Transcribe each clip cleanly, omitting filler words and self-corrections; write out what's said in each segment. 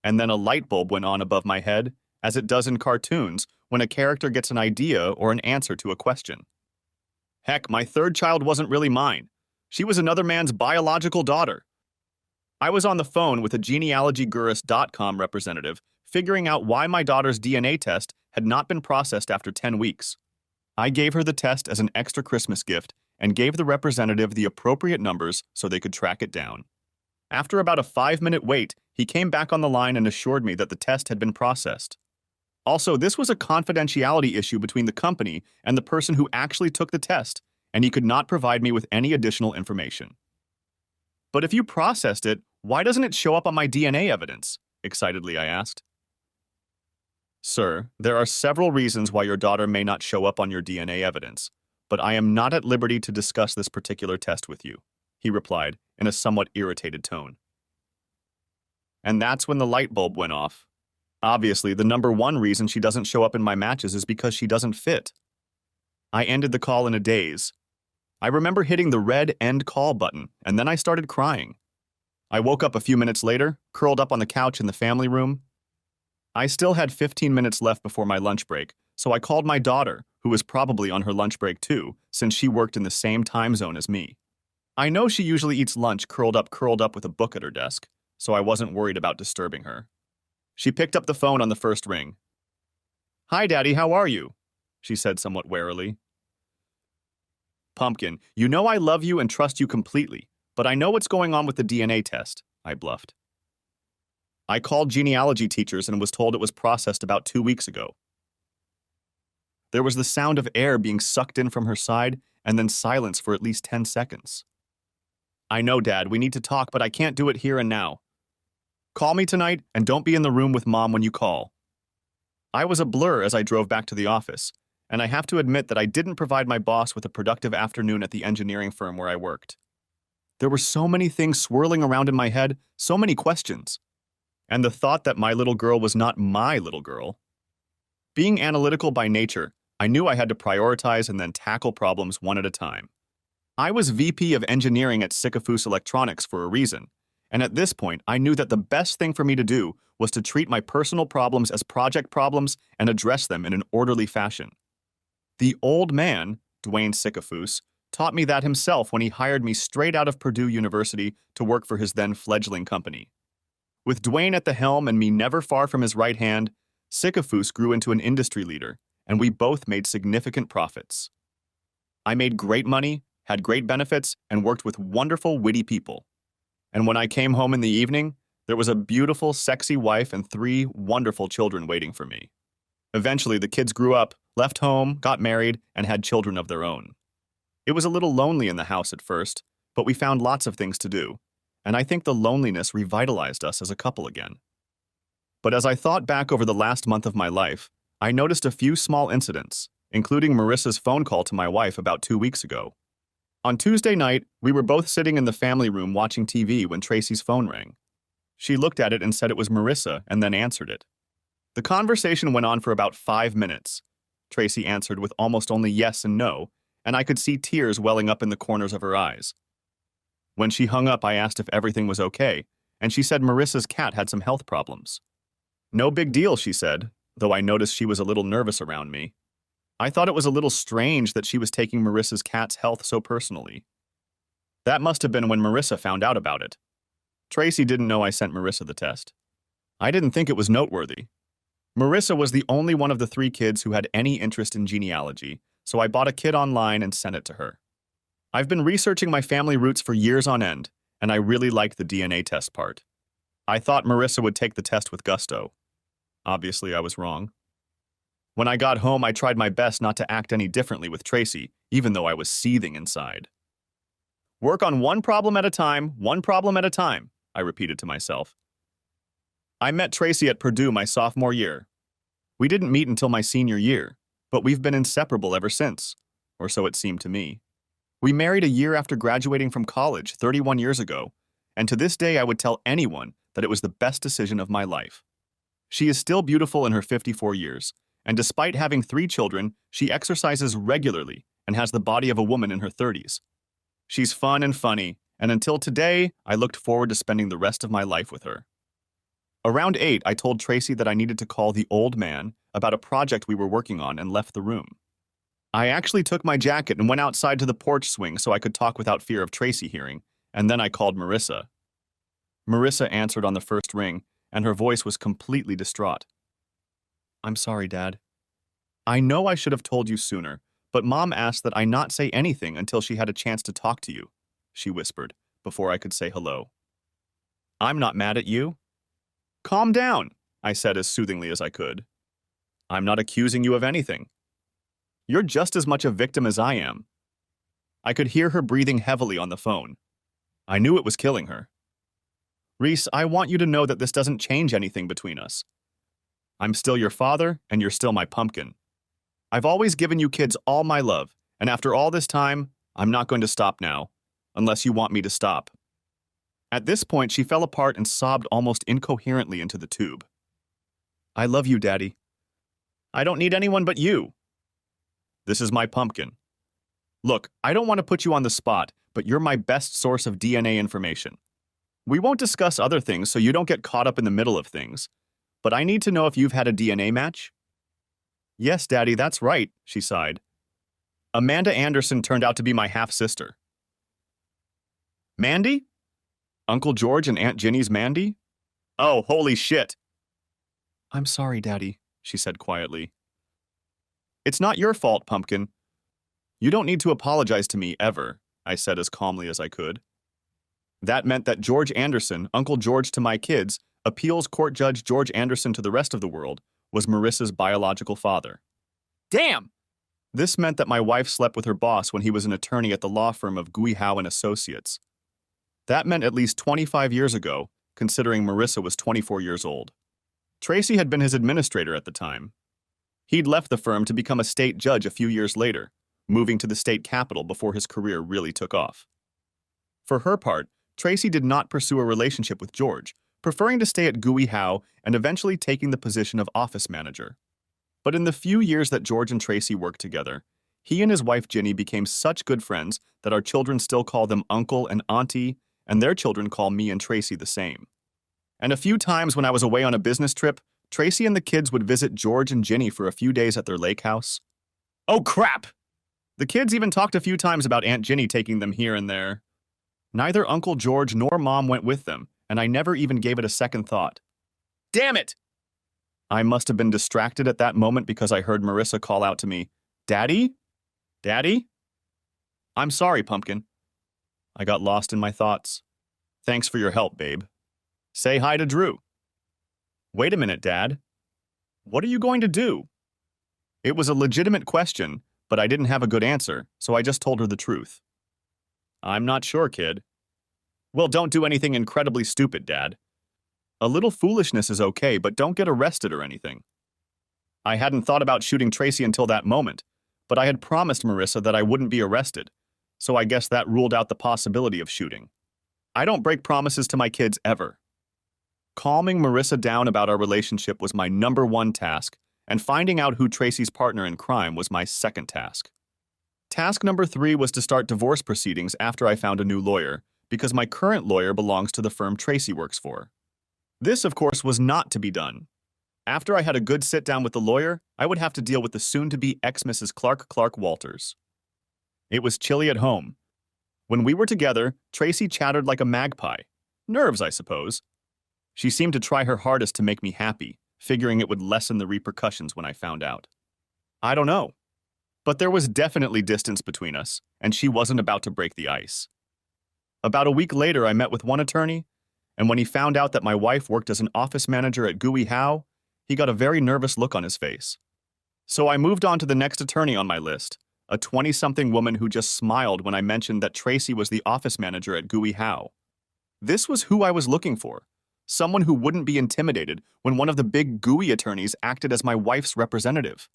and then a light bulb went on above my head, as it does in cartoons when a character gets an idea or an answer to a question. Heck, my third child wasn't really mine. She was another man's biological daughter. I was on the phone with a genealogygurus.com representative figuring out why my daughter's DNA test had not been processed after 10 weeks. I gave her the test as an extra Christmas gift and gave the representative the appropriate numbers so they could track it down. After about a 5-minute wait, he came back on the line and assured me that the test had been processed. Also, this was a confidentiality issue between the company and the person who actually took the test, and he could not provide me with any additional information. But if you processed it, why doesn't it show up on my DNA evidence? Excitedly, I asked. Sir, there are several reasons why your daughter may not show up on your DNA evidence, but I am not at liberty to discuss this particular test with you, he replied in a somewhat irritated tone. And that's when the light bulb went off. Obviously, the number one reason she doesn't show up in my matches is because she doesn't fit. I ended the call in a daze. I remember hitting the red end call button, and then I started crying. I woke up a few minutes later, curled up on the couch in the family room. I still had 15 minutes left before my lunch break, so I called my daughter, who was probably on her lunch break too, since she worked in the same time zone as me. I know she usually eats lunch curled up with a book at her desk, so I wasn't worried about disturbing her. She picked up the phone on the first ring. "Hi, Daddy, how are you?" she said somewhat warily. "Pumpkin, you know I love you and trust you completely, but I know what's going on with the DNA test," I bluffed. "I called genealogy teachers and was told it was processed about 2 weeks ago." There was the sound of air being sucked in from her side and then silence for at least 10 seconds. "I know, Dad, we need to talk, but I can't do it here and now. Call me tonight and don't be in the room with Mom when you call." I was a blur as I drove back to the office, and I have to admit that I didn't provide my boss with a productive afternoon at the engineering firm where I worked. There were so many things swirling around in my head, so many questions. And the thought that my little girl was not my little girl. Being analytical by nature, I knew I had to prioritize and then tackle problems one at a time. I was VP of engineering at Sycophus Electronics for a reason, and at this point I knew that the best thing for me to do was to treat my personal problems as project problems and address them in an orderly fashion. The old man, Dwayne Sycophus, taught me that himself when he hired me straight out of Purdue University to work for his then fledgling company. With Dwayne at the helm and me never far from his right hand, Sycophus grew into an industry leader, and we both made significant profits. I made great money, had great benefits, and worked with wonderful, witty people. And when I came home in the evening, there was a beautiful, sexy wife and 3 wonderful children waiting for me. Eventually, the kids grew up, left home, got married, and had children of their own. It was a little lonely in the house at first, but we found lots of things to do, and I think the loneliness revitalized us as a couple again. But as I thought back over the last month of my life, I noticed a few small incidents, including Marissa's phone call to my wife about 2 weeks ago. On Tuesday night, we were both sitting in the family room watching TV when Tracy's phone rang. She looked at it and said it was Marissa and then answered it. The conversation went on for about 5 minutes. Tracy answered with almost only yes and no, and I could see tears welling up in the corners of her eyes. When she hung up, I asked if everything was okay, and she said Marissa's cat had some health problems. "No big deal," she said, though I noticed she was a little nervous around me. I thought it was a little strange that she was taking Marissa's cat's health so personally. That must have been when Marissa found out about it. Tracy didn't know I sent Marissa the test. I didn't think it was noteworthy. Marissa was the only one of the 3 kids who had any interest in genealogy, so I bought a kit online and sent it to her. I've been researching my family roots for years on end, and I really liked the DNA test part. I thought Marissa would take the test with gusto. Obviously, I was wrong. When I got home, I tried my best not to act any differently with Tracy, even though I was seething inside. "Work on one problem at a time, I repeated to myself. I met Tracy at Purdue my sophomore year. We didn't meet until my senior year, but we've been inseparable ever since, or so it seemed to me. We married a year after graduating from college 31 years ago, and to this day I would tell anyone that it was the best decision of my life. She is still beautiful in her 54 years, and despite having 3 children, she exercises regularly and has the body of a woman in her 30s. She's fun and funny, and until today, I looked forward to spending the rest of my life with her. Around 8, I told Tracy that I needed to call the old man about a project we were working on and left the room. I actually took my jacket and went outside to the porch swing so I could talk without fear of Tracy hearing, and then I called Marissa. Marissa answered on the first ring, and her voice was completely distraught. "I'm sorry, Dad. I know I should have told you sooner, but Mom asked that I not say anything until she had a chance to talk to you," she whispered, before I could say hello. "I'm not mad at you." "Calm down," I said as soothingly as I could. "I'm not accusing you of anything. You're just as much a victim as I am." I could hear her breathing heavily on the phone. I knew it was killing her. "Reese, I want you to know that this doesn't change anything between us. I'm still your father, and you're still my pumpkin. I've always given you kids all my love, and after all this time, I'm not going to stop now, unless you want me to stop." At this point, she fell apart and sobbed almost incoherently into the tube. "I love you, Daddy. I don't need anyone but you. This is my pumpkin. Look, I don't want to put you on the spot, but you're my best source of DNA information. We won't discuss other things so you don't get caught up in the middle of things, but I need to know if you've had a DNA match." "Yes, Daddy, that's right," she sighed. "Amanda Anderson turned out to be my half-sister." "Mandy? Uncle George and Aunt Ginny's Mandy? Oh, holy shit." "I'm sorry, Daddy," she said quietly. "It's not your fault, Pumpkin. You don't need to apologize to me, ever," I said as calmly as I could. That meant that George Anderson, Uncle George to my kids, appeals court judge George Anderson to the rest of the world, was Marissa's biological father. Damn! This meant that my wife slept with her boss when he was an attorney at the law firm of Gui Howe and Associates. That meant at least 25 years ago, considering Marissa was 24 years old. Tracy had been his administrator at the time. He'd left the firm to become a state judge a few years later, moving to the state capital before his career really took off. For her part, Tracy did not pursue a relationship with George, preferring to stay at Gui Howe and eventually taking the position of office manager. But in the few years that George and Tracy worked together, he and his wife Ginny became such good friends that our children still call them uncle and auntie, and their children call me and Tracy the same. And a few times when I was away on a business trip, Tracy and the kids would visit George and Ginny for a few days at their lake house. Oh crap! The kids even talked a few times about Aunt Ginny taking them here and there. Neither Uncle George nor Mom went with them, and I never even gave it a second thought. Damn it! I must have been distracted at that moment because I heard Marissa call out to me, "Daddy? Daddy?" "I'm sorry, Pumpkin." I got lost in my thoughts. "Thanks for your help, babe. Say hi to Drew." "Wait a minute, Dad. What are you going to do?" It was a legitimate question, but I didn't have a good answer, so I just told her the truth. "I'm not sure, kid." "Well, don't do anything incredibly stupid, Dad. A little foolishness is okay, but don't get arrested or anything." I hadn't thought about shooting Tracy until that moment, but I had promised Marissa that I wouldn't be arrested, so I guess that ruled out the possibility of shooting. I don't break promises to my kids ever. Calming Marissa down about our relationship was my #1 task, and finding out who Tracy's partner in crime was my second task. Task #3 was to start divorce proceedings after I found a new lawyer, because my current lawyer belongs to the firm Tracy works for. This, of course, was not to be done. After I had a good sit-down with the lawyer, I would have to deal with the soon-to-be ex-Mrs. Clark Walters. It was chilly at home. When we were together, Tracy chattered like a magpie. Nerves, I suppose. She seemed to try her hardest to make me happy, figuring it would lessen the repercussions when I found out. I don't know. But there was definitely distance between us, and she wasn't about to break the ice. About a week later, I met with one attorney, and when he found out that my wife worked as an office manager at Gui Howe, he got a very nervous look on his face. So I moved on to the next attorney on my list, a 20-something woman who just smiled when I mentioned that Tracy was the office manager at Gui Howe. This was who I was looking for, someone who wouldn't be intimidated when one of the big Gui attorneys acted as my wife's representative.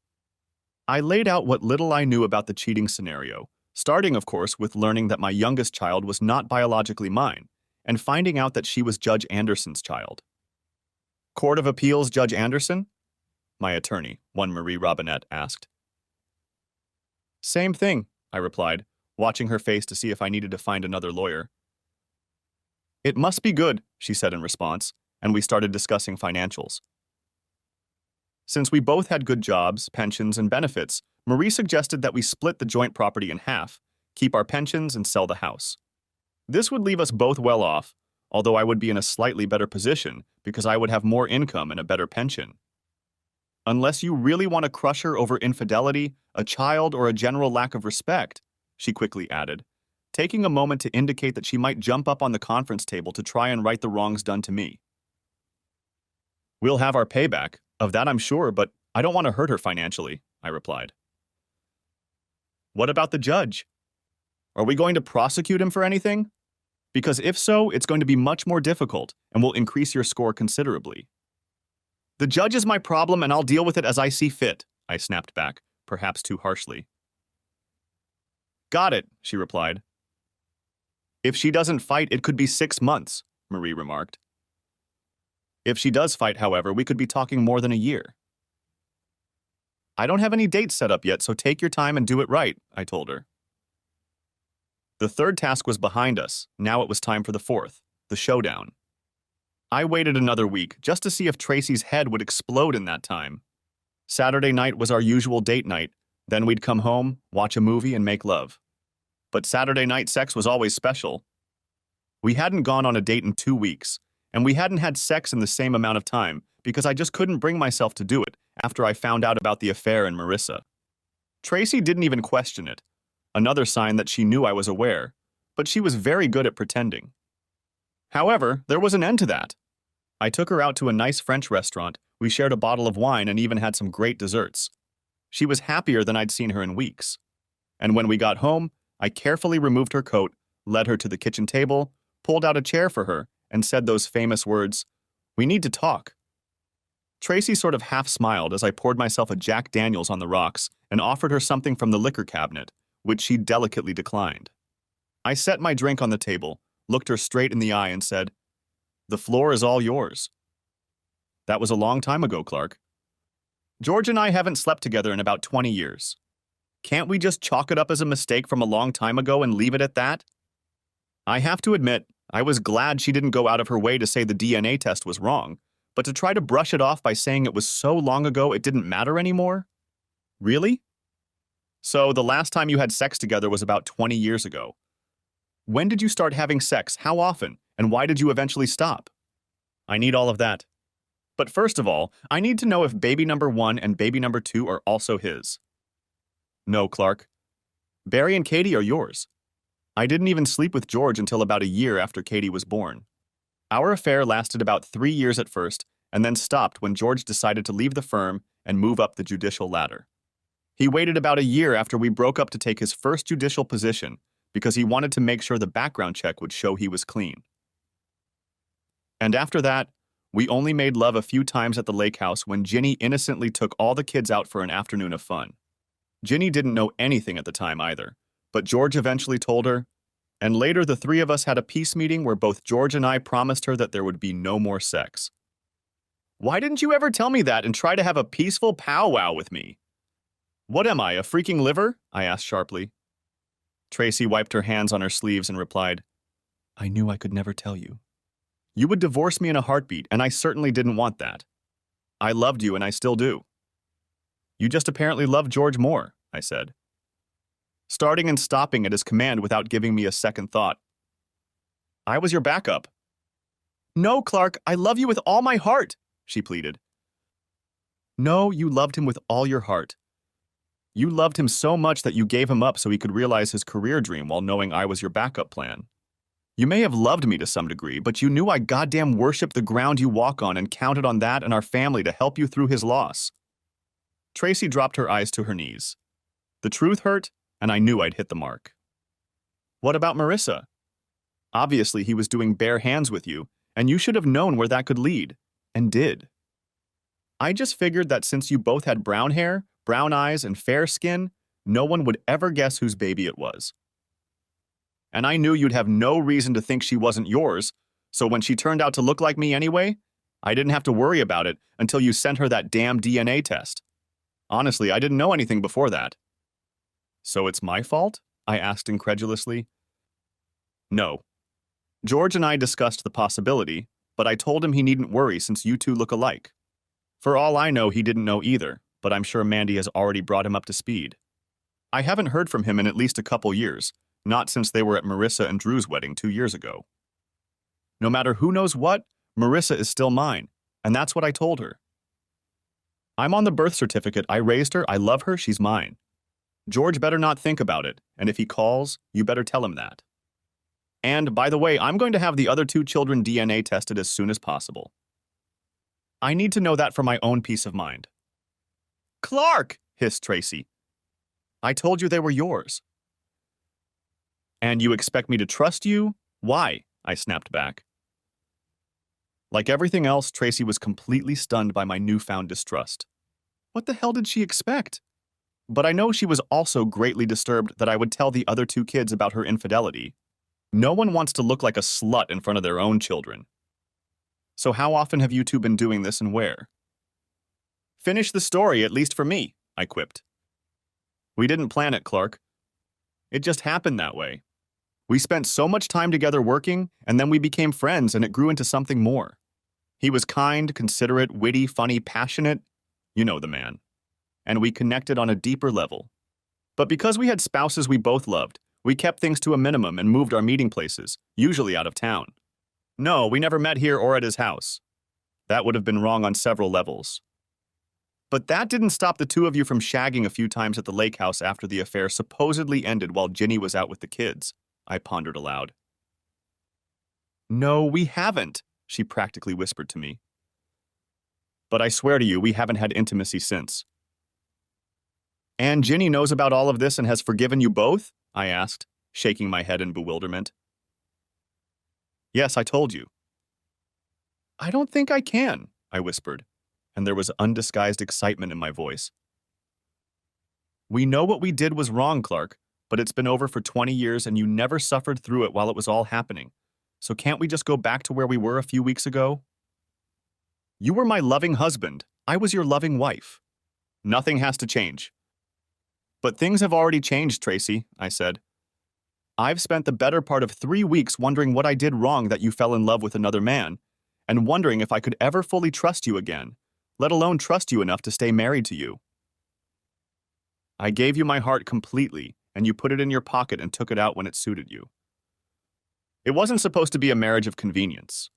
I laid out what little I knew about the cheating scenario, starting, of course, with learning that my youngest child was not biologically mine, and finding out that she was Judge Anderson's child. "Court of Appeals Judge Anderson?" my attorney, one Marie Robinette, asked. "Same thing," I replied, watching her face to see if I needed to find another lawyer. "It must be good," she said in response, and we started discussing financials. Since we both had good jobs, pensions, and benefits, Marie suggested that we split the joint property in half, keep our pensions, and sell the house. This would leave us both well off, although I would be in a slightly better position because I would have more income and a better pension. Unless you really want to crush her over infidelity, a child, or a general lack of respect, she quickly added, taking a moment to indicate that she might jump up on the conference table to try and right the wrongs done to me. We'll have our payback, of that I'm sure, but I don't want to hurt her financially, I replied. What about the judge? Are we going to prosecute him for anything? Because if so, it's going to be much more difficult and will increase your score considerably. The judge is my problem and I'll deal with it as I see fit, I snapped back, perhaps too harshly. Got it, she replied. If she doesn't fight, it could be 6 months, Marie remarked. If she does fight, however, we could be talking more than a year. I don't have any dates set up yet, so take your time and do it right, I told her. The third task was behind us. Now it was time for the fourth, the showdown. I waited another week just to see if Tracy's head would explode in that time. Saturday night was our usual date night. Then we'd come home, watch a movie, and make love. But Saturday night sex was always special. We hadn't gone on a date in 2 weeks, and we hadn't had sex in the same amount of time because I just couldn't bring myself to do it after I found out about the affair and Marissa. Tracy didn't even question it, another sign that she knew I was aware, but she was very good at pretending. However, there was an end to that. I took her out to a nice French restaurant, we shared a bottle of wine and even had some great desserts. She was happier than I'd seen her in weeks. And when we got home, I carefully removed her coat, led her to the kitchen table, pulled out a chair for her, and said those famous words, "We need to talk." Tracy sort of half smiled as I poured myself a Jack Daniels on the rocks and offered her something from the liquor cabinet, which she delicately declined. I set my drink on the table, looked her straight in the eye, and said, "The floor is all yours." That was a long time ago, Clark. George and I haven't slept together in about 20 years. Can't we just chalk it up as a mistake from a long time ago and leave it at that? I have to admit, I was glad she didn't go out of her way to say the DNA test was wrong, but to try to brush it off by saying it was so long ago it didn't matter anymore? Really? So the last time you had sex together was about 20 years ago. When did you start having sex? How often? And why did you eventually stop? I need all of that. But first of all, I need to know if baby number 1 and baby number 2 are also his. No, Clark. Barry and Katie are yours. I didn't even sleep with George until about a year after Katie was born. Our affair lasted about 3 years at first, and then stopped when George decided to leave the firm and move up the judicial ladder. He waited about a year after we broke up to take his first judicial position because he wanted to make sure the background check would show he was clean. And after that, we only made love a few times at the lake house when Ginny innocently took all the kids out for an afternoon of fun. Ginny didn't know anything at the time either, but George eventually told her, and later the three of us had a peace meeting where both George and I promised her that there would be no more sex. Why didn't you ever tell me that and try to have a peaceful powwow with me? What am I, a freaking liver? I asked sharply. Tracy wiped her hands on her sleeves and replied, I knew I could never tell you. You would divorce me in a heartbeat, and I certainly didn't want that. I loved you, and I still do. You just apparently love George more, I said, starting and stopping at his command without giving me a second thought. I was your backup. No, Clark, I love you with all my heart, she pleaded. No, you loved him with all your heart. You loved him so much that you gave him up so he could realize his career dream while knowing I was your backup plan. You may have loved me to some degree, but you knew I goddamn worshipped the ground you walk on and counted on that and our family to help you through his loss. Tracy dropped her eyes to her knees. The truth hurt, and I knew I'd hit the mark. What about Marissa? Obviously, he was doing bare hands with you, and you should have known where that could lead, and did. I just figured that since you both had brown hair, brown eyes, and fair skin, no one would ever guess whose baby it was. And I knew you'd have no reason to think she wasn't yours, so when she turned out to look like me anyway, I didn't have to worry about it until you sent her that damn DNA test. Honestly, I didn't know anything before that. So it's my fault? I asked incredulously. No. George and I discussed the possibility, but I told him he needn't worry since you two look alike. For all I know, he didn't know either, but I'm sure Mandy has already brought him up to speed. I haven't heard from him in at least a couple years, not since they were at Marissa and Drew's wedding 2 years ago. No matter who knows what, Marissa is still mine, and that's what I told her. I'm on the birth certificate. I raised her, I love her, she's mine. George better not think about it, and if he calls, you better tell him that. And, by the way, I'm going to have the other 2 children DNA tested as soon as possible. I need to know that for my own peace of mind. Clark! Hissed Tracy. I told you they were yours. And you expect me to trust you? Why? I snapped back. Like everything else, Tracy was completely stunned by my newfound distrust. What the hell did she expect? But I know she was also greatly disturbed that I would tell the other 2 kids about her infidelity. No one wants to look like a slut in front of their own children. So how often have you 2 been doing this and where? Finish the story, at least for me, I quipped. We didn't plan it, Clark. It just happened that way. We spent so much time together working, and then we became friends, and it grew into something more. He was kind, considerate, witty, funny, passionate. You know the man. And we connected on a deeper level. But because we had spouses we both loved, we kept things to a minimum and moved our meeting places, usually out of town. No, we never met here or at his house. That would have been wrong on several levels. But that didn't stop the 2 of you from shagging a few times at the lake house after the affair supposedly ended while Ginny was out with the kids, I pondered aloud. No, we haven't, she practically whispered to me. But I swear to you, we haven't had intimacy since. And Ginny knows about all of this and has forgiven you both? I asked, shaking my head in bewilderment. Yes, I told you. I don't think I can, I whispered, and there was undisguised excitement in my voice. We know what we did was wrong, Clark, but it's been over for 20 years and you never suffered through it while it was all happening. So can't we just go back to where we were a few weeks ago? You were my loving husband. I was your loving wife. Nothing has to change. But things have already changed, Tracy, I said. I've spent the better part of 3 weeks wondering what I did wrong that you fell in love with another man, and wondering if I could ever fully trust you again, let alone trust you enough to stay married to you. I gave you my heart completely, and you put it in your pocket and took it out when it suited you. It wasn't supposed to be a marriage of convenience.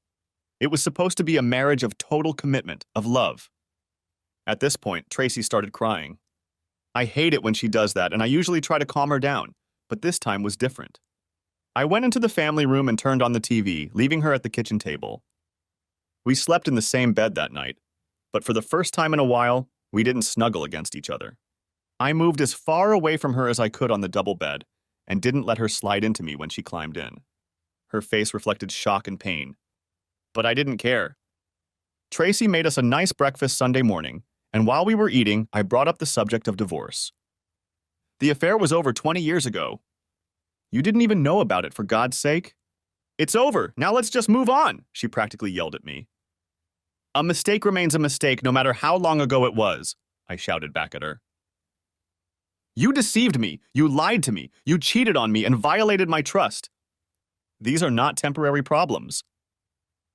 It was supposed to be a marriage of total commitment, of love. At this point, Tracy started crying. I hate it when she does that, and I usually try to calm her down, but this time was different. I went into the family room and turned on the TV, leaving her at the kitchen table. We slept in the same bed that night, but for the first time in a while, we didn't snuggle against each other. I moved as far away from her as I could on the double bed, and didn't let her slide into me when she climbed in. Her face reflected shock and pain. But I didn't care. Tracy made us a nice breakfast Sunday morning, and while we were eating, I brought up the subject of divorce. The affair was over 20 years ago. You didn't even know about it, for God's sake. It's over. Now let's just move on, she practically yelled at me. A mistake remains a mistake no matter how long ago it was, I shouted back at her. You deceived me. You lied to me. You cheated on me and violated my trust. These are not temporary problems.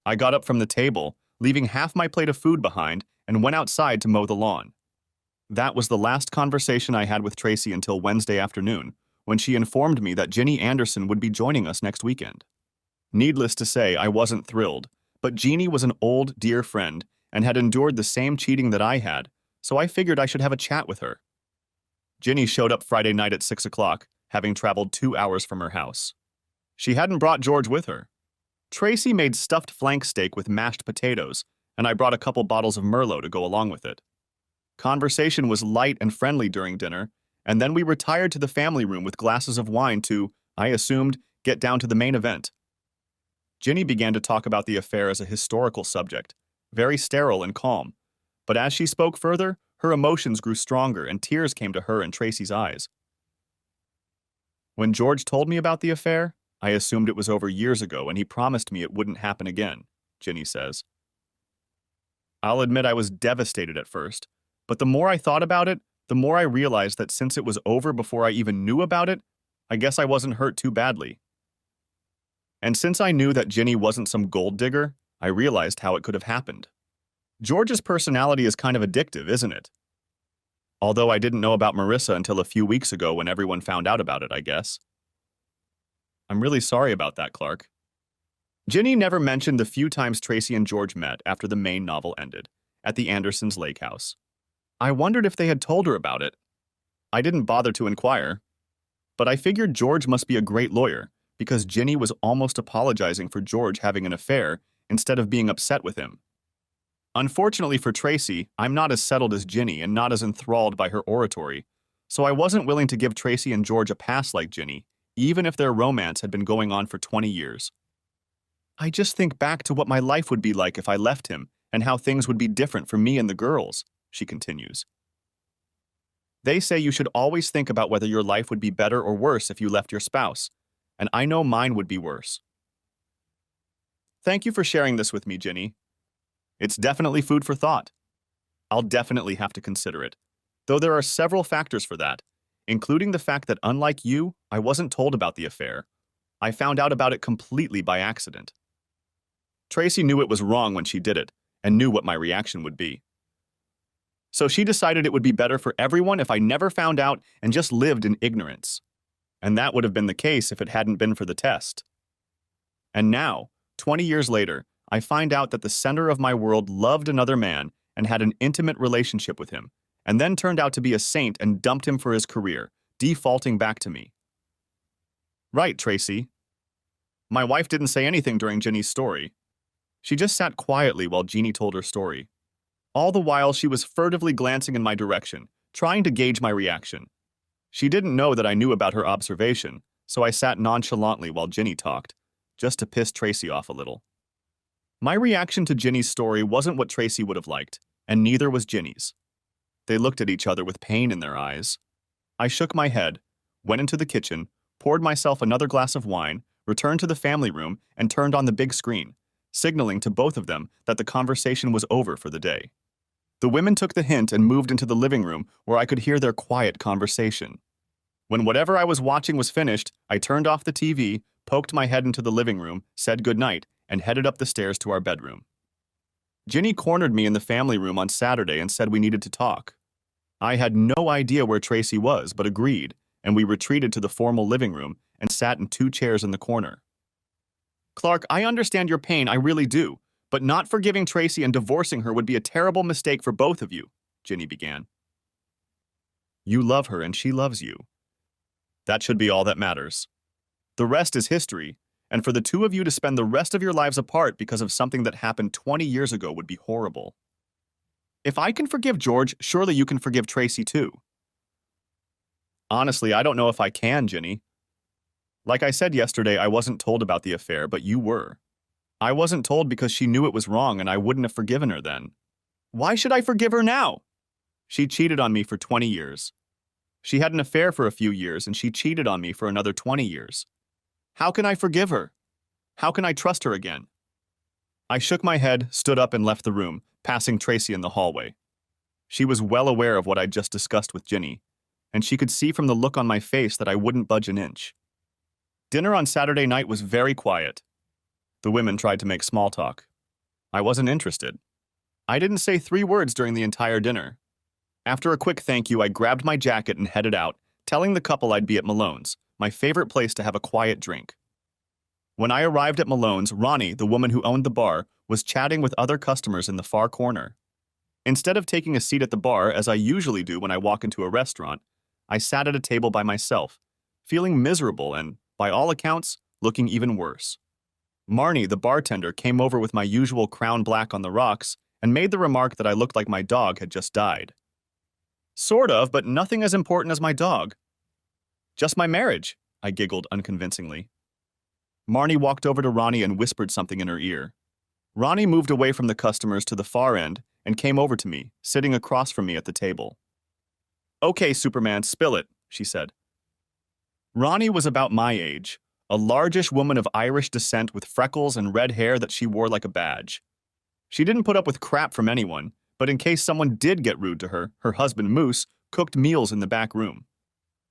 I got up from the table, leaving half my plate of food behind, and went outside to mow the lawn. That was the last conversation I had with Tracy until Wednesday afternoon, when she informed me that Ginny Anderson would be joining us next weekend. Needless to say, I wasn't thrilled, but Jeannie was an old, dear friend and had endured the same cheating that I had, so I figured I should have a chat with her. Ginny showed up Friday night at 6 o'clock, having traveled 2 hours from her house. She hadn't brought George with her. Tracy made stuffed flank steak with mashed potatoes, and I brought a couple bottles of Merlot to go along with it. Conversation was light and friendly during dinner, and then we retired to the family room with glasses of wine to, I assumed, get down to the main event. Ginny began to talk about the affair as a historical subject, very sterile and calm, but as she spoke further, her emotions grew stronger and tears came to her and Tracy's eyes. When George told me about the affair, I assumed it was over years ago and he promised me it wouldn't happen again, Ginny says. I'll admit I was devastated at first, but the more I thought about it, the more I realized that since it was over before I even knew about it, I guess I wasn't hurt too badly. And since I knew that Ginny wasn't some gold digger, I realized how it could have happened. George's personality is kind of addictive, isn't it? Although I didn't know about Marissa until a few weeks ago when everyone found out about it, I guess. I'm really sorry about that, Clark. Ginny never mentioned the few times Tracy and George met after the main novel ended, at the Andersons' lake house. I wondered if they had told her about it. I didn't bother to inquire, but I figured George must be a great lawyer because Ginny was almost apologizing for George having an affair instead of being upset with him. Unfortunately for Tracy, I'm not as settled as Ginny and not as enthralled by her oratory, so I wasn't willing to give Tracy and George a pass like Ginny, even if their romance had been going on for 20 years. I just think back to what my life would be like if I left him and how things would be different for me and the girls, she continues. They say you should always think about whether your life would be better or worse if you left your spouse, and I know mine would be worse. Thank you for sharing this with me, Ginny. It's definitely food for thought. I'll definitely have to consider it, though there are several factors for that, including the fact that unlike you, I wasn't told about the affair. I found out about it completely by accident. Tracy knew it was wrong when she did it, and knew what my reaction would be. So she decided it would be better for everyone if I never found out and just lived in ignorance. And that would have been the case if it hadn't been for the test. And now, 20 years later, I find out that the center of my world loved another man and had an intimate relationship with him, and then turned out to be a saint and dumped him for his career, defaulting back to me. Right, Tracy. My wife didn't say anything during Ginny's story. She just sat quietly while Jeannie told her story. All the while, she was furtively glancing in my direction, trying to gauge my reaction. She didn't know that I knew about her observation, so I sat nonchalantly while Ginny talked, just to piss Tracy off a little. My reaction to Ginny's story wasn't what Tracy would have liked, and neither was Ginny's. They looked at each other with pain in their eyes. I shook my head, went into the kitchen, poured myself another glass of wine, returned to the family room, and turned on the big screen, signaling to both of them that the conversation was over for the day. The women took the hint and moved into the living room where I could hear their quiet conversation. When whatever I was watching was finished, I turned off the TV, poked my head into the living room, said goodnight, and headed up the stairs to our bedroom. Ginny cornered me in the family room on Saturday and said we needed to talk. I had no idea where Tracy was, but agreed, and we retreated to the formal living room and sat in 2 chairs in the corner. Clark, I understand your pain, I really do, but not forgiving Tracy and divorcing her would be a terrible mistake for both of you, Ginny began. You love her and she loves you. That should be all that matters. The rest is history, and for the two of you to spend the rest of your lives apart because of something that happened 20 years ago would be horrible. If I can forgive George, surely you can forgive Tracy too. Honestly, I don't know if I can, Ginny. Like I said yesterday, I wasn't told about the affair, but you were. I wasn't told because she knew it was wrong and I wouldn't have forgiven her then. Why should I forgive her now? She cheated on me for 20 years. She had an affair for a few years and she cheated on me for another 20 years. How can I forgive her? How can I trust her again? I shook my head, stood up and left the room, passing Tracy in the hallway. She was well aware of what I'd just discussed with Ginny, and she could see from the look on my face that I wouldn't budge an inch. Dinner on Saturday night was very quiet. The women tried to make small talk. I wasn't interested. I didn't say 3 words during the entire dinner. After a quick thank you, I grabbed my jacket and headed out, telling the couple I'd be at Malone's, my favorite place to have a quiet drink. When I arrived at Malone's, Ronnie, the woman who owned the bar, was chatting with other customers in the far corner. Instead of taking a seat at the bar, as I usually do when I walk into a restaurant, I sat at a table by myself, feeling miserable and, by all accounts, looking even worse. Marnie, the bartender, came over with my usual Crown Black on the rocks and made the remark that I looked like my dog had just died. Sort of, but nothing as important as my dog. Just my marriage, I giggled unconvincingly. Marnie walked over to Ronnie and whispered something in her ear. Ronnie moved away from the customers to the far end and came over to me, sitting across from me at the table. Okay, Superman, spill it, she said. Ronnie was about my age, a largish woman of Irish descent with freckles and red hair that she wore like a badge. She didn't put up with crap from anyone, but in case someone did get rude to her, her husband Moose cooked meals in the back room.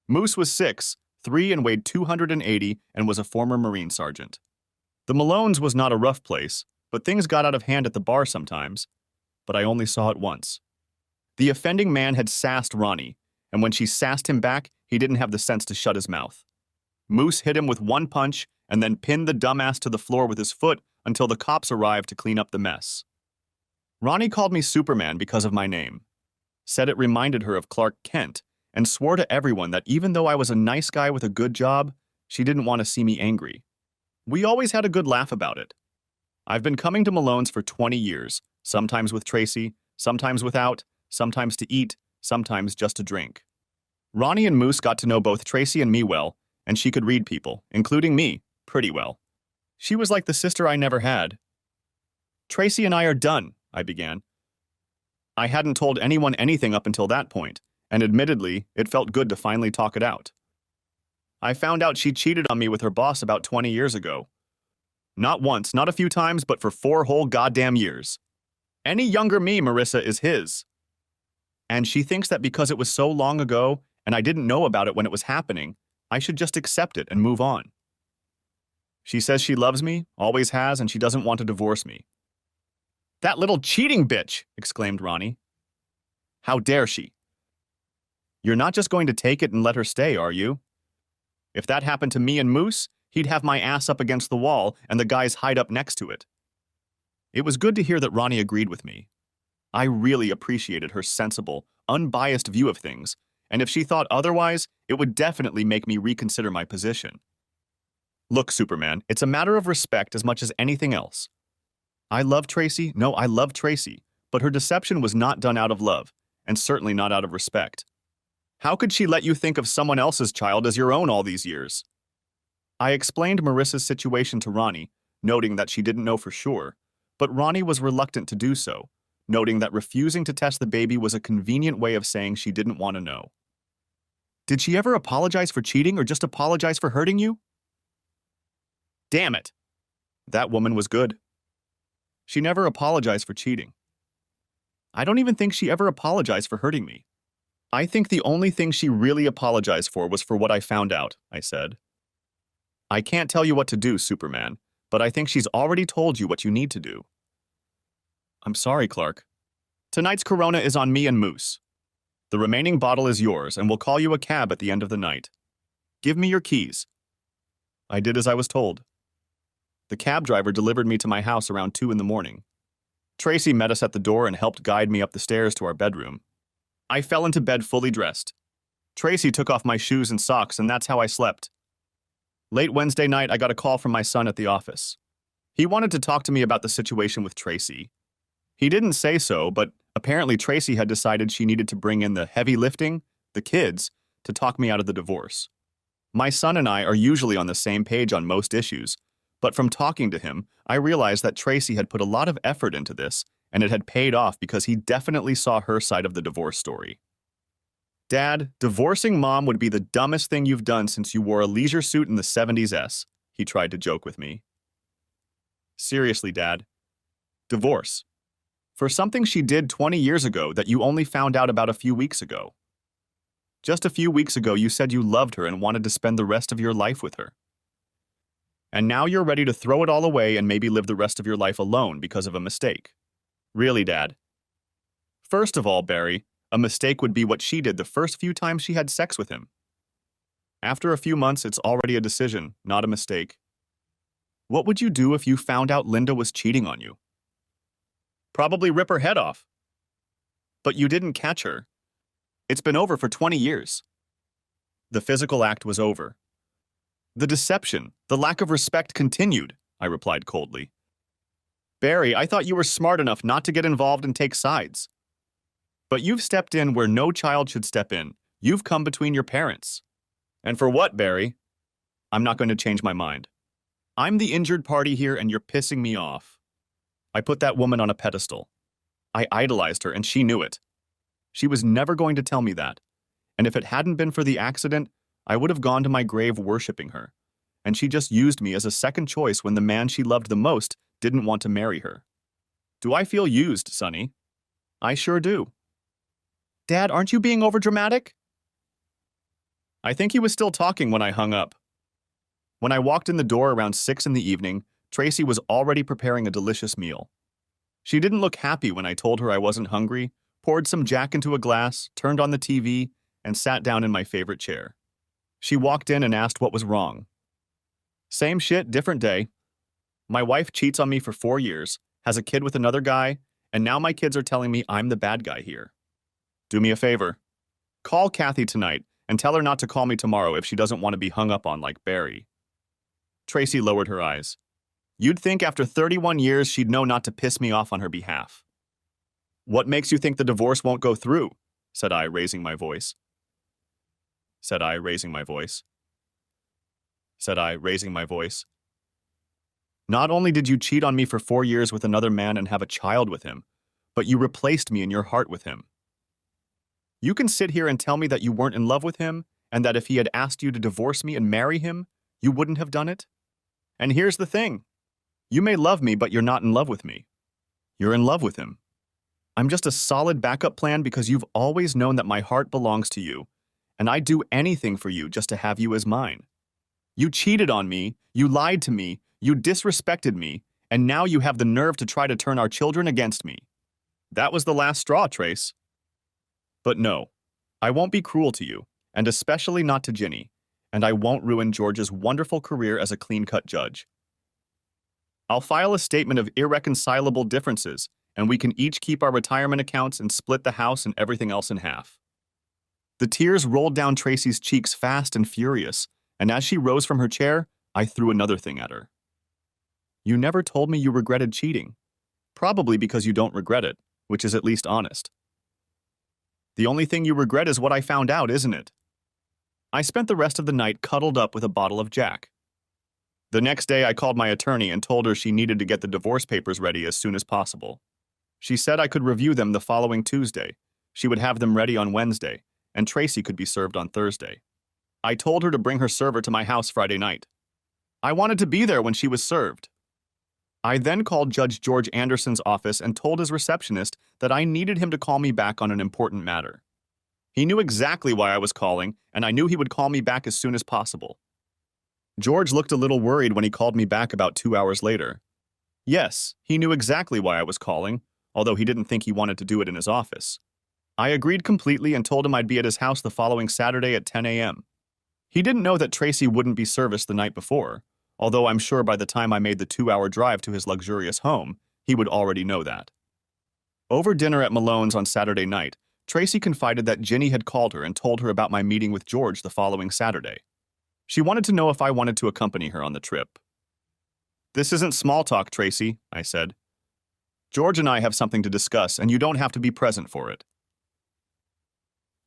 Moose was 6'3" and weighed 280 and was a former Marine sergeant. The Malone's was not a rough place, But things got out of hand at the bar sometimes, but I only saw it once. The offending man had sassed Ronnie, and when she sassed him back, he didn't have the sense to shut his mouth. Moose hit him with one punch and then pinned the dumbass to the floor with his foot until the cops arrived to clean up the mess. Ronnie called me Superman because of my name, said it reminded her of Clark Kent, and swore to everyone that even though I was a nice guy with a good job, she didn't want to see me angry. We always had a good laugh about it. I've been coming to Malone's for 20 years, sometimes with Tracy, sometimes without, sometimes to eat, sometimes just to drink. Ronnie and Moose got to know both Tracy and me well, and she could read people, including me, pretty well. She was like the sister I never had. Tracy and I are done, I began. I hadn't told anyone anything up until that point, and admittedly, it felt good to finally talk it out. I found out she cheated on me with her boss about 20 years ago. Not once, not a few times, but for 4 whole goddamn years. Any younger me, Marissa, is his. And she thinks that because it was so long ago, and I didn't know about it when it was happening, I should just accept it and move on. She says she loves me, always has, and she doesn't want to divorce me. That little cheating bitch, exclaimed Ronnie. How dare she? You're not just going to take it and let her stay, are you? If that happened to me and Moose, he'd have my ass up against the wall and the guys hide up next to it. It was good to hear that Ronnie agreed with me. I really appreciated her sensible, unbiased view of things, and if she thought otherwise, it would definitely make me reconsider my position. Look, Superman, it's a matter of respect as much as anything else. I love Tracy, but her deception was not done out of love, and certainly not out of respect. How could she let you think of someone else's child as your own all these years? I explained Marissa's situation to Ronnie, noting that she didn't know for sure, but Ronnie was reluctant to do so, noting that refusing to test the baby was a convenient way of saying she didn't want to know. Did she ever apologize for cheating or just apologize for hurting you? Damn it. That woman was good. She never apologized for cheating. I don't even think she ever apologized for hurting me. I think the only thing she really apologized for was for what I found out, I said. I can't tell you what to do, Superman, but I think she's already told you what you need to do. I'm sorry, Clark. Tonight's Corona is on me and Moose. The remaining bottle is yours, and we'll call you a cab at the end of the night. Give me your keys. I did as I was told. The cab driver delivered me to my house around 2 in the morning. Tracy met us at the door and helped guide me up the stairs to our bedroom. I fell into bed fully dressed. Tracy took off my shoes and socks, and that's how I slept. Late Wednesday night, I got a call from my son at the office. He wanted to talk to me about the situation with Tracy. He didn't say so, but apparently Tracy had decided she needed to bring in the heavy lifting, the kids, to talk me out of the divorce. My son and I are usually on the same page on most issues, but from talking to him, I realized that Tracy had put a lot of effort into this, and it had paid off because he definitely saw her side of the divorce story. Dad, divorcing Mom would be the dumbest thing you've done since you wore a leisure suit in the 70s, he tried to joke with me. Seriously, Dad. Divorce. For something she did 20 years ago that you only found out about a few weeks ago. Just a few weeks ago, you said you loved her and wanted to spend the rest of your life with her. And now you're ready to throw it all away and maybe live the rest of your life alone because of a mistake. Really, Dad? First of all, Barry, a mistake would be what she did the first few times she had sex with him. After a few months, it's already a decision, not a mistake. What would you do if you found out Linda was cheating on you? Probably rip her head off. But you didn't catch her. It's been over for 20 years. The physical act was over. The deception, the lack of respect continued, I replied coldly. Barry, I thought you were smart enough not to get involved and take sides. But you've stepped in where no child should step in. You've come between your parents. And for what, Barry? I'm not going to change my mind. I'm the injured party here and you're pissing me off. I put that woman on a pedestal. I idolized her and she knew it. She was never going to tell me that. And if it hadn't been for the accident, I would have gone to my grave worshiping her. And she just used me as a second choice when the man she loved the most didn't want to marry her. Do I feel used, Sonny? I sure do. Dad, aren't you being overdramatic? I think he was still talking when I hung up. When I walked in the door around 6 in the evening, Tracy was already preparing a delicious meal. She didn't look happy when I told her I wasn't hungry, poured some Jack into a glass, turned on the TV, and sat down in my favorite chair. She walked in and asked what was wrong. Same shit, different day. My wife cheats on me for 4 years, has a kid with another guy, and now my kids are telling me I'm the bad guy here. Do me a favor. Call Kathy tonight and tell her not to call me tomorrow if she doesn't want to be hung up on like Barry. Tracy lowered her eyes. You'd think after 31 years she'd know not to piss me off on her behalf. What makes you think the divorce won't go through? Said I, raising my voice. Said I, raising my voice. Said I, raising my voice. Not only did you cheat on me for 4 years with another man and have a child with him, but you replaced me in your heart with him. You can sit here and tell me that you weren't in love with him, and that if he had asked you to divorce me and marry him, you wouldn't have done it? And here's the thing. You may love me, but you're not in love with me. You're in love with him. I'm just a solid backup plan because you've always known that my heart belongs to you, and I'd do anything for you just to have you as mine. You cheated on me, you lied to me, you disrespected me, and now you have the nerve to try to turn our children against me. That was the last straw, Trace. But no, I won't be cruel to you, and especially not to Ginny, and I won't ruin George's wonderful career as a clean-cut judge. I'll file a statement of irreconcilable differences, and we can each keep our retirement accounts and split the house and everything else in half. The tears rolled down Tracy's cheeks fast and furious, and as she rose from her chair, I threw another thing at her. You never told me you regretted cheating. Probably because you don't regret it, which is at least honest. The only thing you regret is what I found out, isn't it? I spent the rest of the night cuddled up with a bottle of Jack. The next day, I called my attorney and told her she needed to get the divorce papers ready as soon as possible. She said I could review them the following Tuesday. She would have them ready on Wednesday, and Tracy could be served on Thursday. I told her to bring her server to my house Friday night. I wanted to be there when she was served. I then called Judge George Anderson's office and told his receptionist that I needed him to call me back on an important matter. He knew exactly why I was calling, and I knew he would call me back as soon as possible. George looked a little worried when he called me back about 2 hours later. Yes, he knew exactly why I was calling, although he didn't think he wanted to do it in his office. I agreed completely and told him I'd be at his house the following Saturday at 10 a.m. He didn't know that Tracy wouldn't be serviced the night before, although I'm sure by the time I made the 2-hour drive to his luxurious home, he would already know that. Over dinner at Malone's on Saturday night, Tracy confided that Ginny had called her and told her about my meeting with George the following Saturday. She wanted to know if I wanted to accompany her on the trip. This isn't small talk, Tracy, I said. George and I have something to discuss, and you don't have to be present for it.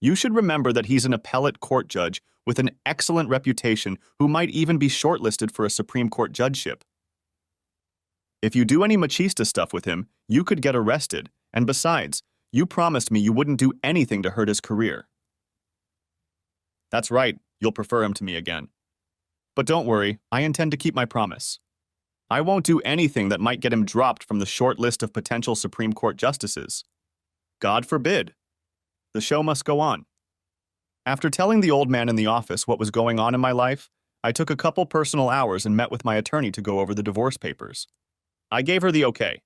You should remember that he's an appellate court judge with an excellent reputation who might even be shortlisted for a Supreme Court judgeship. If you do any machista stuff with him, you could get arrested, and besides, you promised me you wouldn't do anything to hurt his career. That's right, you'll prefer him to me again. But don't worry, I intend to keep my promise. I won't do anything that might get him dropped from the short list of potential Supreme Court justices. God forbid. The show must go on. After telling the old man in the office what was going on in my life, I took a couple personal hours and met with my attorney to go over the divorce papers. I gave her the okay.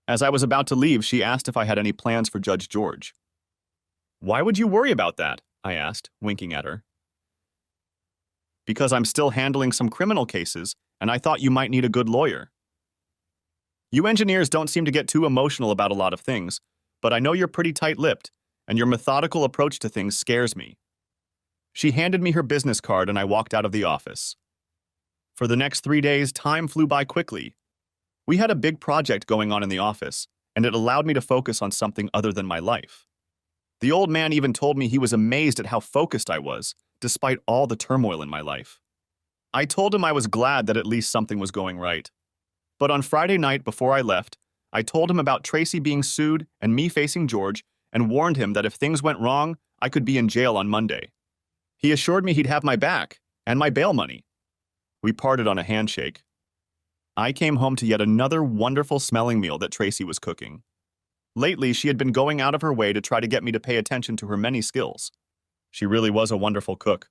As I was about to leave, she asked if I had any plans for Judge George. Why would you worry about that? I asked, winking at her. Because I'm still handling some criminal cases, and I thought you might need a good lawyer. You engineers don't seem to get too emotional about a lot of things, but I know you're pretty tight-lipped, and your methodical approach to things scares me. She handed me her business card and I walked out of the office. For the next 3 days, time flew by quickly. We had a big project going on in the office, and it allowed me to focus on something other than my life. The old man even told me he was amazed at how focused I was, despite all the turmoil in my life. I told him I was glad that at least something was going right. But on Friday night before I left, I told him about Tracy being sued and me facing George, and warned him that if things went wrong, I could be in jail on Monday. He assured me he'd have my back, and my bail money. We parted on a handshake. I came home to yet another wonderful smelling meal that Tracy was cooking. Lately, she had been going out of her way to try to get me to pay attention to her many skills. She really was a wonderful cook.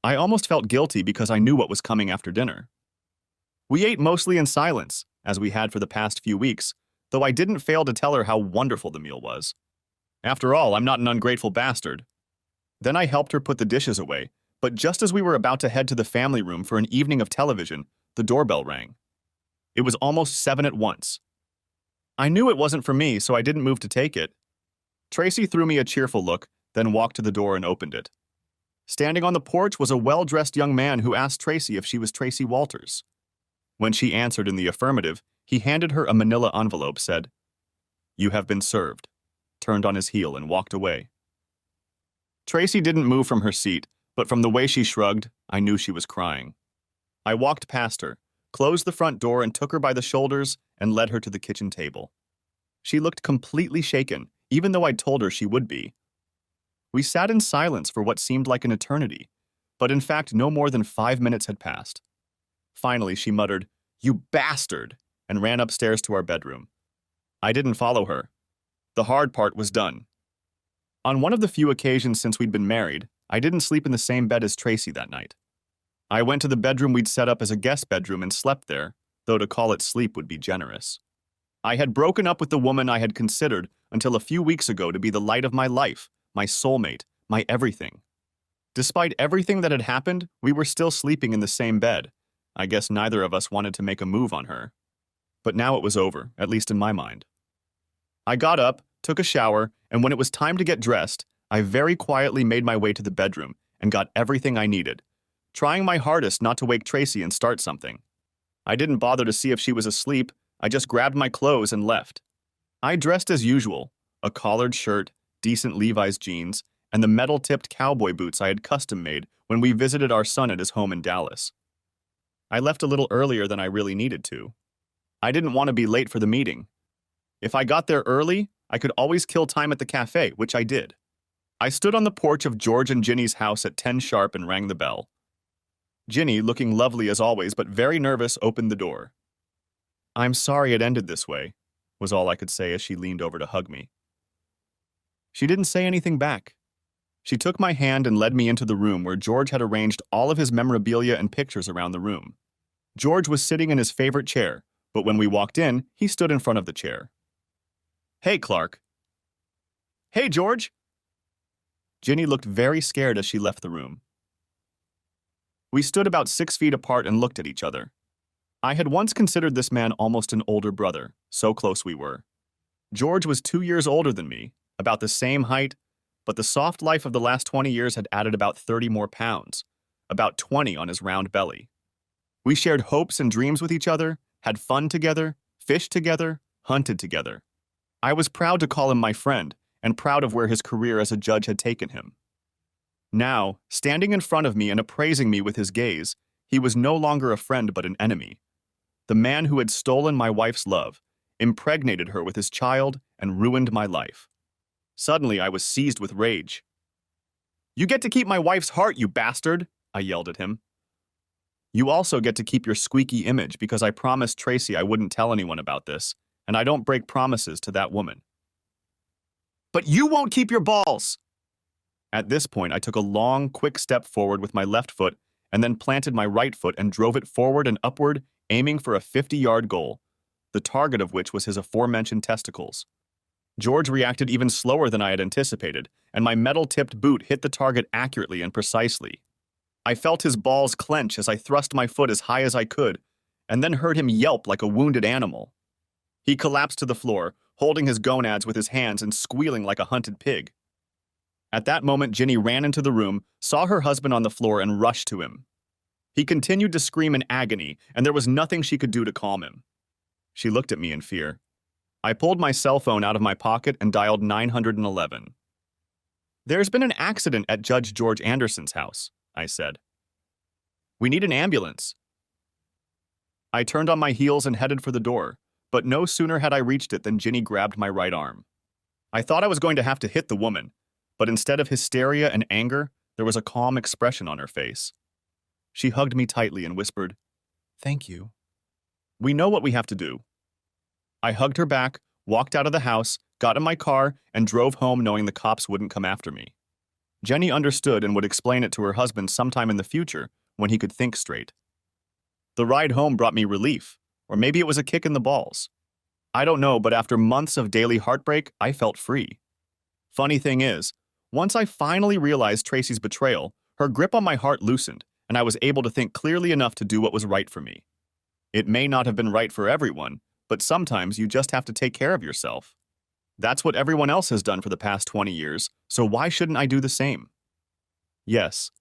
I almost felt guilty because I knew what was coming after dinner. We ate mostly in silence, as we had for the past few weeks, though I didn't fail to tell her how wonderful the meal was. After all, I'm not an ungrateful bastard. Then I helped her put the dishes away, but just as we were about to head to the family room for an evening of television, the doorbell rang. It was almost 7 at once. I knew it wasn't for me, so I didn't move to take it. Tracy threw me a cheerful look, then walked to the door and opened it. Standing on the porch was a well-dressed young man who asked Tracy if she was Tracy Walters. When she answered in the affirmative, he handed her a manila envelope, said, "You have been served," turned on his heel and walked away. Tracy didn't move from her seat, but from the way she shrugged, I knew she was crying. I walked past her, closed the front door and took her by the shoulders and led her to the kitchen table. She looked completely shaken, even though I'd told her she would be. We sat in silence for what seemed like an eternity, but in fact no more than 5 minutes had passed. Finally, she muttered, "You bastard!" and ran upstairs to our bedroom. I didn't follow her. The hard part was done. On one of the few occasions since we'd been married, I didn't sleep in the same bed as Tracy that night. I went to the bedroom we'd set up as a guest bedroom and slept there, though to call it sleep would be generous. I had broken up with the woman I had considered until a few weeks ago to be the light of my life, my soulmate, my everything. Despite everything that had happened, we were still sleeping in the same bed. I guess neither of us wanted to make a move on her. But now it was over, at least in my mind. I got up, took a shower, and when it was time to get dressed, I very quietly made my way to the bedroom and got everything I needed, trying my hardest not to wake Tracy and start something. I didn't bother to see if she was asleep, I just grabbed my clothes and left. I dressed as usual, a collared shirt, decent Levi's jeans, and the metal-tipped cowboy boots I had custom-made when we visited our son at his home in Dallas. I left a little earlier than I really needed to. I didn't want to be late for the meeting. If I got there early, I could always kill time at the cafe, which I did. I stood on the porch of George and Ginny's house at 10 sharp and rang the bell. Ginny, looking lovely as always but very nervous, opened the door. "I'm sorry it ended this way," was all I could say as she leaned over to hug me. She didn't say anything back. She took my hand and led me into the room where George had arranged all of his memorabilia and pictures around the room. George was sitting in his favorite chair, but when we walked in, he stood in front of the chair. "Hey, Clark." "Hey, George." Ginny looked very scared as she left the room. We stood about 6 feet apart and looked at each other. I had once considered this man almost an older brother, so close we were. George was 2 years older than me, about the same height, but the soft life of the last 20 years had added about 30 more pounds, about 20 on his round belly. We shared hopes and dreams with each other, had fun together, fished together, hunted together. I was proud to call him my friend, and proud of where his career as a judge had taken him. Now, standing in front of me and appraising me with his gaze, he was no longer a friend but an enemy. The man who had stolen my wife's love, impregnated her with his child, and ruined my life. Suddenly, I was seized with rage. "You get to keep my wife's heart, you bastard!" I yelled at him. "You also get to keep your squeaky image because I promised Tracy I wouldn't tell anyone about this, and I don't break promises to that woman." "But you won't keep your balls!" At this point, I took a long, quick step forward with my left foot and then planted my right foot and drove it forward and upward, aiming for a 50-yard goal, the target of which was his aforementioned testicles. George reacted even slower than I had anticipated, and my metal-tipped boot hit the target accurately and precisely. I felt his balls clench as I thrust my foot as high as I could, and then heard him yelp like a wounded animal. He collapsed to the floor, holding his gonads with his hands and squealing like a hunted pig. At that moment, Ginny ran into the room, saw her husband on the floor, and rushed to him. He continued to scream in agony, and there was nothing she could do to calm him. She looked at me in fear. I pulled my cell phone out of my pocket and dialed 911. "There's been an accident at Judge George Anderson's house," I said. "We need an ambulance." I turned on my heels and headed for the door, but no sooner had I reached it than Ginny grabbed my right arm. I thought I was going to have to hit the woman, but instead of hysteria and anger, there was a calm expression on her face. She hugged me tightly and whispered, "Thank you. We know what we have to do." I hugged her back, walked out of the house, got in my car, and drove home knowing the cops wouldn't come after me. Jenny understood and would explain it to her husband sometime in the future when he could think straight. The ride home brought me relief, or maybe it was a kick in the balls. I don't know, but after months of daily heartbreak, I felt free. Funny thing is, once I finally realized Tracy's betrayal, her grip on my heart loosened, and I was able to think clearly enough to do what was right for me. It may not have been right for everyone, but sometimes you just have to take care of yourself. That's what everyone else has done for the past 20 years, so why shouldn't I do the same? Yes,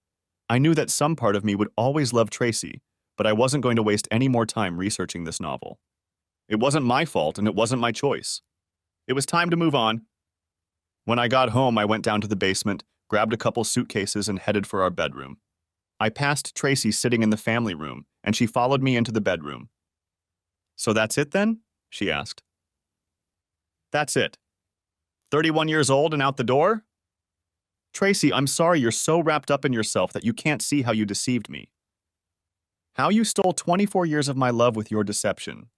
I knew that some part of me would always love Tracy, but I wasn't going to waste any more time researching this novel. It wasn't my fault and it wasn't my choice. It was time to move on. When I got home, I went down to the basement, grabbed a couple suitcases, and headed for our bedroom. I passed Tracy sitting in the family room, and she followed me into the bedroom. "So that's it then?" she asked. "That's it. 31 years old and out the door?" "Tracy, I'm sorry you're so wrapped up in yourself that you can't see how you deceived me. How you stole 24 years of my love with your deception.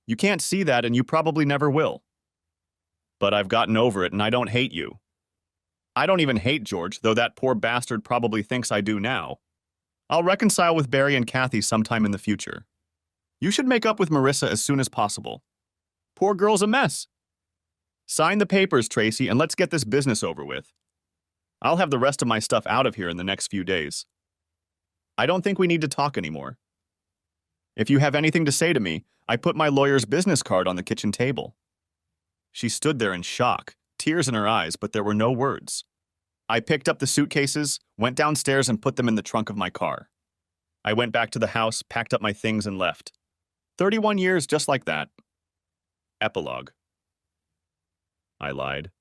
You can't see that and you probably never will. But I've gotten over it and I don't hate you. I don't even hate George, though that poor bastard probably thinks I do now. I'll reconcile with Barry and Kathy sometime in the future. You should make up with Marissa as soon as possible. Poor girl's a mess. Sign the papers, Tracy, and let's get this business over with. I'll have the rest of my stuff out of here in the next few days. I don't think we need to talk anymore. If you have anything to say to me, I put my lawyer's business card on the kitchen table." She stood there in shock, tears in her eyes, but there were no words. I picked up the suitcases, went downstairs, and put them in the trunk of my car. I went back to the house, packed up my things, and left. 31 years just like that. Epilogue. I lied.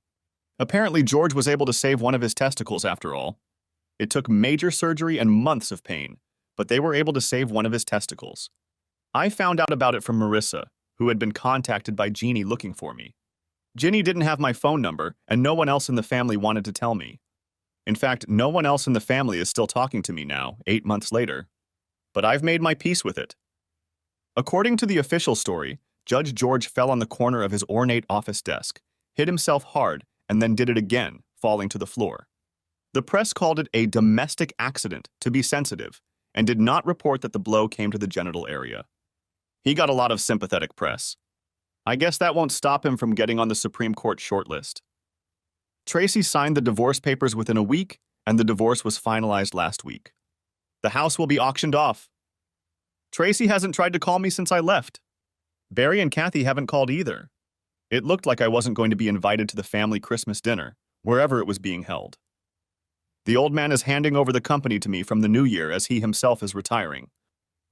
Apparently, George was able to save one of his testicles after all. It took major surgery and months of pain, but they were able to save one of his testicles. I found out about it from Marissa, who had been contacted by Jeannie looking for me. Ginny didn't have my phone number, and no one else in the family wanted to tell me. In fact, no one else in the family is still talking to me now, 8 months later. But I've made my peace with it. According to the official story, Judge George fell on the corner of his ornate office desk, hit himself hard, and then did it again, falling to the floor. The press called it a domestic accident to be sensitive, and did not report that the blow came to the genital area. He got a lot of sympathetic press. I guess that won't stop him from getting on the Supreme Court shortlist. Tracy signed the divorce papers within a week, and the divorce was finalized last week. The house will be auctioned off. Tracy hasn't tried to call me since I left. Barry and Kathy haven't called either. It looked like I wasn't going to be invited to the family Christmas dinner, wherever it was being held. The old man is handing over the company to me from the new year as he himself is retiring.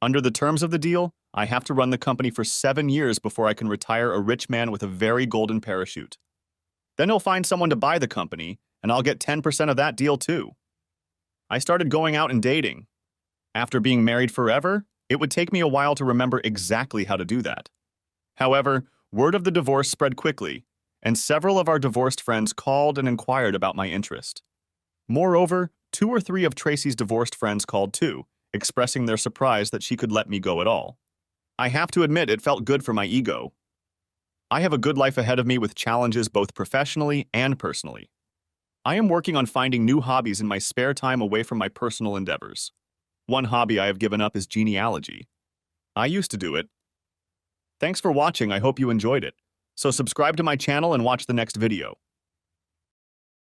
Under the terms of the deal, I have to run the company for 7 years before I can retire a rich man with a very golden parachute. Then he'll find someone to buy the company, and I'll get 10% of that deal too. I started going out and dating. After being married forever, it would take me a while to remember exactly how to do that. However, word of the divorce spread quickly, and several of our divorced friends called and inquired about my interest. Moreover, 2 or 3 of Tracy's divorced friends called too, expressing their surprise that she could let me go at all. I have to admit it felt good for my ego. I have a good life ahead of me with challenges both professionally and personally. I am working on finding new hobbies in my spare time away from my personal endeavors. One hobby I have given up is genealogy. I used to do it. Thanks for watching, I hope you enjoyed it. So subscribe to my channel and watch the next video.